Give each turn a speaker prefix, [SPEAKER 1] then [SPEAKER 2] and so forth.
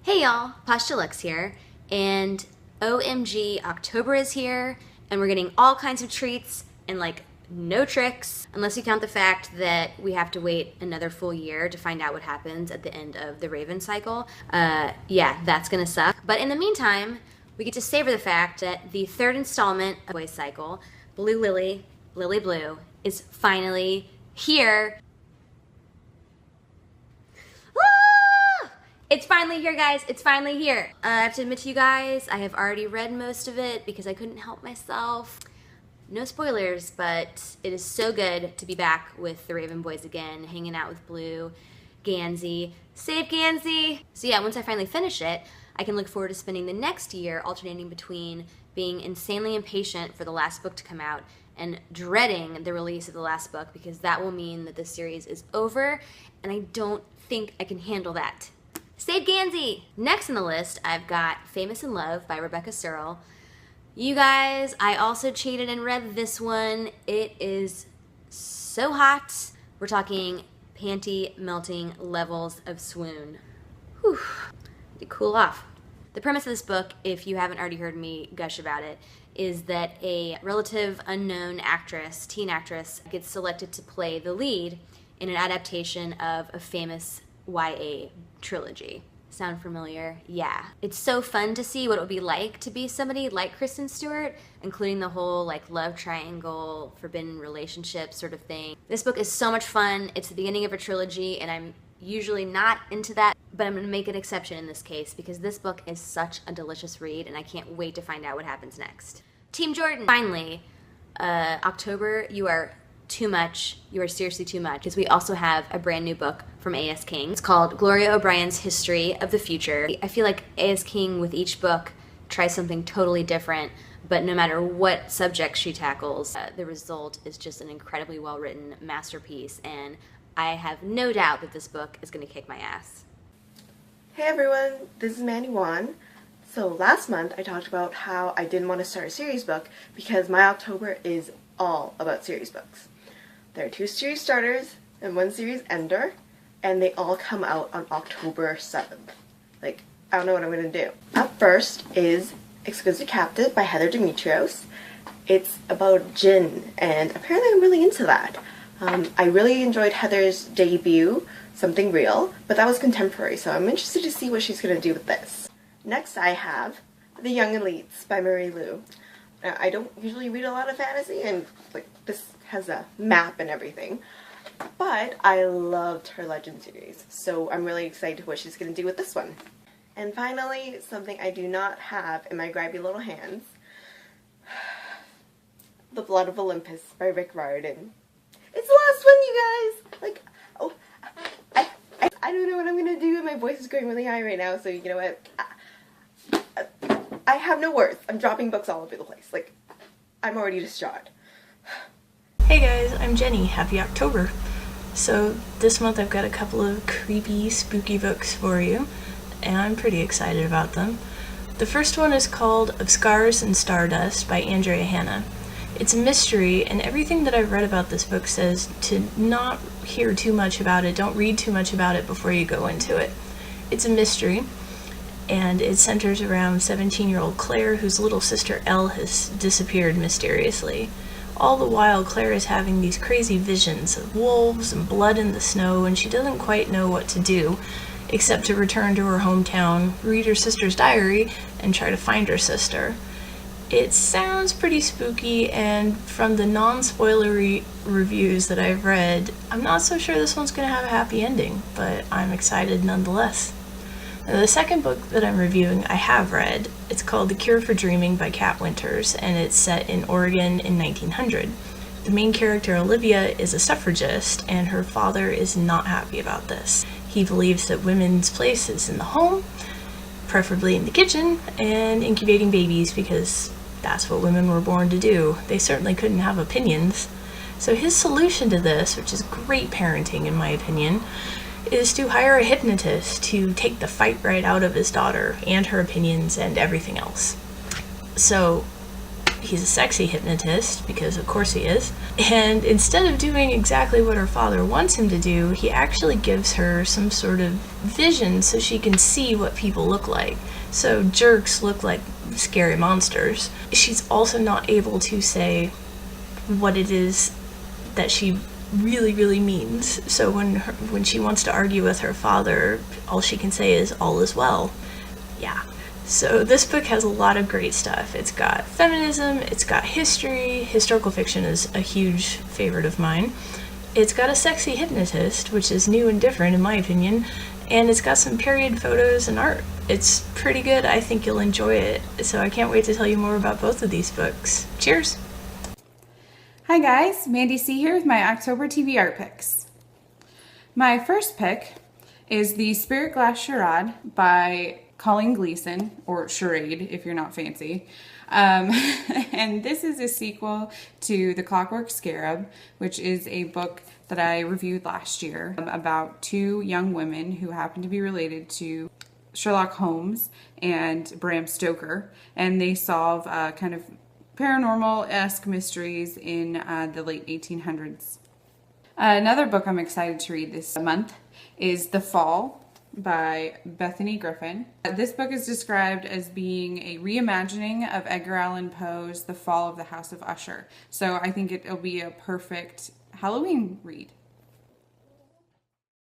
[SPEAKER 1] Hey y'all, Postulux here, and OMG, October is here, and we're getting all kinds of treats and like no tricks, unless you count the fact that we have to wait another full year to find out what happens at the end of the Raven cycle. Yeah, that's gonna suck. But in the meantime, we get to savor the fact that the third installment of the Boys cycle, Blue Lily, Lily Blue, is finally here. It's finally here, guys. It's finally here. I have to admit to you guys, I have already read most of it because I couldn't help myself. No spoilers, but it is so good to be back with the Raven Boys again, hanging out with Blue, Gansey. Save Gansey! So yeah, once I finally finish it, I can look forward to spending the next year alternating between being insanely impatient for the last book to come out and dreading the release of the last book, because that will mean that the series is over, and I don't think I can handle that. Save Gansey! Next on the list, I've got Famous in Love by Rebecca Searle. You guys, I also cheated and read this one. It is so hot. We're talking panty-melting levels of swoon. Whew, to cool off. The premise of this book, if you haven't already heard me gush about it, is that a relative unknown actress, teen actress, gets selected to play the lead in an adaptation of a famous YA trilogy. Sound familiar? Yeah. It's so fun to see what it would be like to be somebody like Kristen Stewart, including the whole like love triangle, forbidden relationship sort of thing. This book is so much fun. It's the beginning of a trilogy, and I'm usually not into that, but I'm gonna make an exception in this case because this book is such a delicious read, and I can't wait to find out what happens next. Team Jordan! Finally, October, you are too much. You are seriously too much, because we also have a brand new book from A.S. King. It's called Gloria O'Brien's History of the Future. I feel like A.S. King with each book tries something totally different, but no matter what subject she tackles, the result is just an incredibly well-written masterpiece, and I have no doubt that this book is going to kick my ass.
[SPEAKER 2] Hey everyone, this is Mandy Wan. So last month I talked about how I didn't want to start a series book because my October is all about series books. There are 2 series starters and 1 series ender, and they all come out on October 7th. Like, I don't know what I'm going to do. Up first is Exquisite Captive by Heather Demetrios. It's about gin, and apparently I'm really into that. I really enjoyed Heather's debut, Something Real, but that was contemporary, so I'm interested to see what she's going to do with this. Next I have The Young Elites by Marie Lu. Now, I don't usually read a lot of fantasy, and like this has a map and everything, but I loved her Legend series, so I'm really excited what she's going to do with this one. And finally, something I do not have in my grabby little hands, The Blood of Olympus by Rick Riordan. It's the last one, you guys! Like, oh, I don't know what I'm going to do, and my voice is going really high right now, so you know what? I have no words. I'm dropping books all over the place. Like, I'm already distraught.
[SPEAKER 3] Hey guys, I'm Jenny. Happy October. So this month I've got a couple of creepy, spooky books for you, and I'm pretty excited about them. The first one is called Of Scars and Stardust by Andrea Hanna. It's a mystery, and everything that I've read about this book says to not hear too much about it, don't read too much about it before you go into it. It's a mystery, and it centers around 17-year-old Claire, whose little sister Elle has disappeared mysteriously. All the while, Claire is having these crazy visions of wolves and blood in the snow, and she doesn't quite know what to do, except to return to her hometown, read her sister's diary, and try to find her sister. It sounds pretty spooky, and from the non-spoilery reviews that I've read, I'm not so sure this one's going to have a happy ending, but I'm excited nonetheless. Now, the second book that I'm reviewing I have read. It's called The Cure for Dreaming by Kat Winters, and it's set in Oregon in 1900. The main character, Olivia, is a suffragist, and her father is not happy about this. He believes that women's place is in the home, preferably in the kitchen, and incubating babies because that's what women were born to do. They certainly couldn't have opinions. So his solution to this, which is great parenting in my opinion, is to hire a hypnotist to take the fight right out of his daughter and her opinions and everything else. So He's a sexy hypnotist, because of course he is. And instead of doing exactly what her father wants him to do, he actually gives her some sort of vision so she can see what people look like. So jerks look like scary monsters. She's also not able to say what it is that she really means. So when she wants to argue with her father, all she can say is, all is well. Yeah. So this book has a lot of great stuff. It's got feminism, it's got history, historical fiction is a huge favorite of mine. It's got a sexy hypnotist, which is new and different in my opinion, and it's got some period photos and art. It's pretty good. I think you'll enjoy it. So I can't wait to tell you more about both of these books. Cheers!
[SPEAKER 4] Hi guys, Mandy C here with my October TBR picks. My first pick is The Spirit Glass Charade by Colleen Gleason, or Charade if you're not fancy. And this is a sequel to The Clockwork Scarab, which is a book that I reviewed last year about two young women who happen to be related to Sherlock Holmes and Bram Stoker, and they solve kind of paranormal-esque mysteries in the late 1800s. Another book I'm excited to read this month is The Fall by Bethany Griffin. This book is described as being a reimagining of Edgar Allan Poe's The Fall of the House of Usher. So I think it'll be a perfect Halloween read.